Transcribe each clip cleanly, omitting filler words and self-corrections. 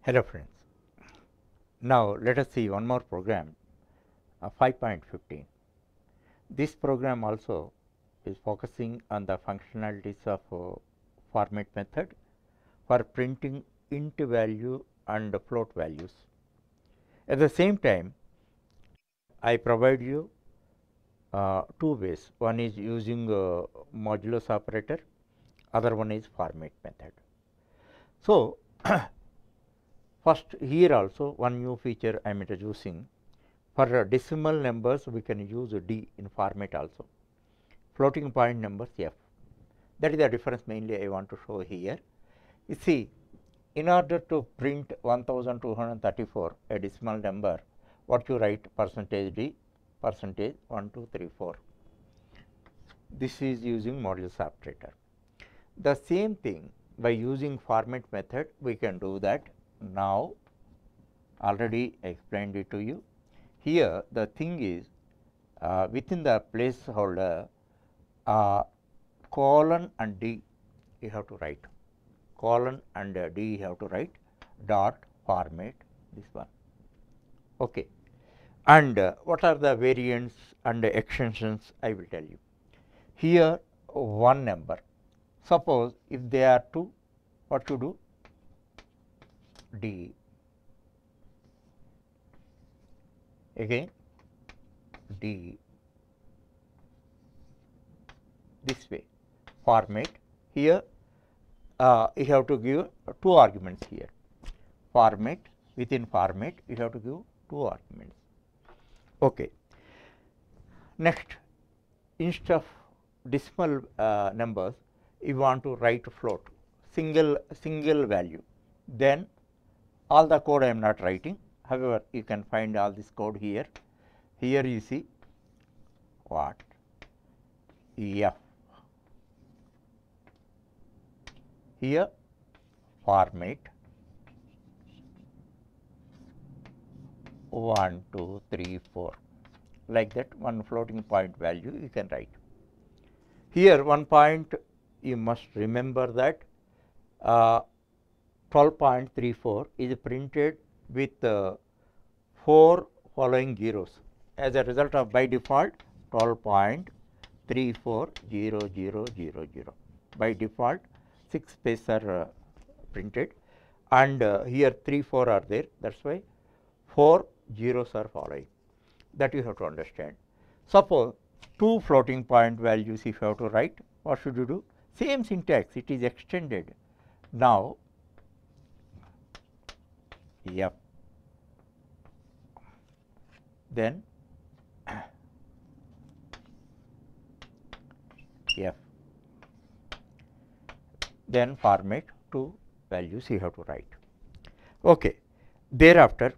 Hello friends, now let us see one more program 5.15. This program also is focusing on the functionalities of format method for printing int value and float values. At the same time, I provide you two ways. One is using modulus operator, other one is format method. So, first here also one new feature I am introducing. For decimal numbers we can use D in format also, floating point numbers F. That is the difference mainly I want to show here. You see, in order to print 1234 a decimal number, what you write percentage D, percentage 1234. This is using modulus operator. The same thing by using format method we can do that. Now already explained it to you. Here the thing is within the placeholder colon and D you have to write, colon and D you have to write dot format this one. Okay. And what are the variants and extensions I will tell you. Here one number, suppose if they are 2, what you do? D, again D, this way format. Here you have to give 2 arguments here, format, within format you have to give 2 arguments. Okay. Next, instead of decimal numbers you want to write float, single value, then all the code I am not writing. However, you can find all this code here. Here you see what F, here format 1 2 3 4, like that one floating point value you can write. Here one point you must remember that 12.34 is printed with 4 following zeros. As a result of by default 12.340000. By default 6 spaces are printed, and here 3 4 are there. That is why 4 zeros are following. That you have to understand. Suppose 2 floating point values if you have to write, what should you do? Same syntax, it is extended. Now F, then F, then format 2 values you have to write. Okay. Thereafter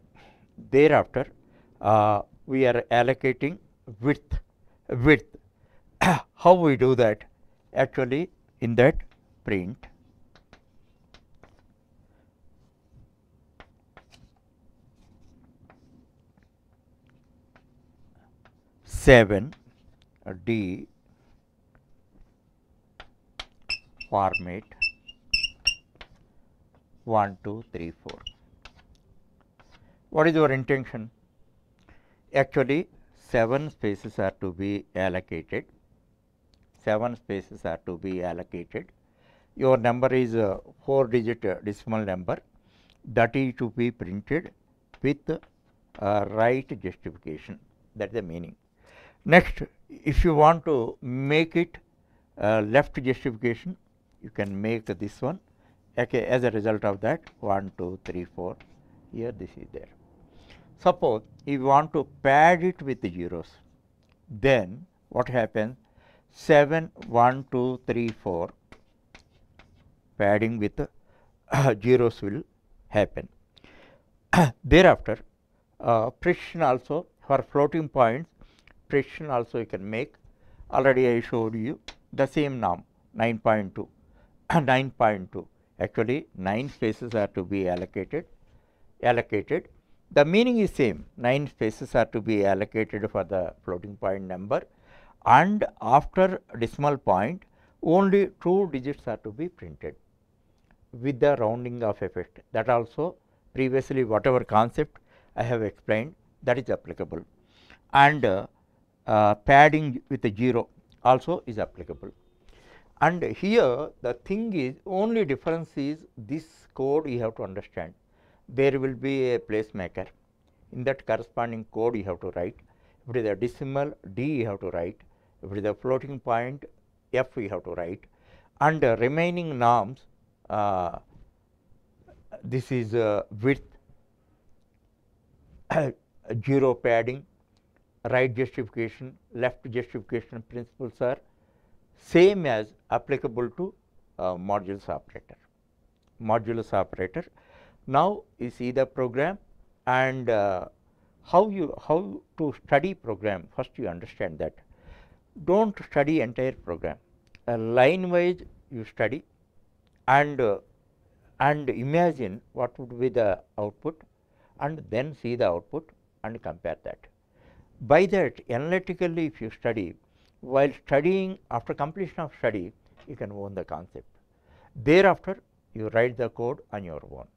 we are allocating width. How we do that? Actually in that print seven D format 1 2 3 4. What is your intention? Actually 7 spaces are to be allocated. 7 spaces are to be allocated. Your number is 4-digit decimal number, that is to be printed with right justification. That is the meaning. Next, if you want to make it left justification, you can make this one. Okay, as a result of that 1 2 3 4, here this is there. Suppose if you want to pad it with zeros, then what happens? 7 1 2 3 4 padding with zeros will happen. Thereafter precision also, for floating points precision also you can make. Already I showed you the same norm 9.2 9.2. Actually 9 spaces are to be allocated. The meaning is same, 9 spaces are to be allocated for the floating point number, and after decimal point only 2 digits are to be printed with the rounding off effect. That also previously whatever concept I have explained, that is applicable, and padding with a 0 also is applicable. And here the thing is, only difference is this code you have to understand. There will be a place maker. In that corresponding code you have to write. If it is a decimal, D you have to write. If it is a floating point, F you have to write. And remaining norms, this is width, 0 padding, right justification, left justification principles are same as applicable to modulus operator. Modulus operator. Now you see the program, and how to study program. First you understand that. Don't study entire program. Line wise you study, and imagine what would be the output, and then see the output and compare that. By that, analytically if you study, while studying, after completion of study, you can own the concept. Thereafter you write the code on your own.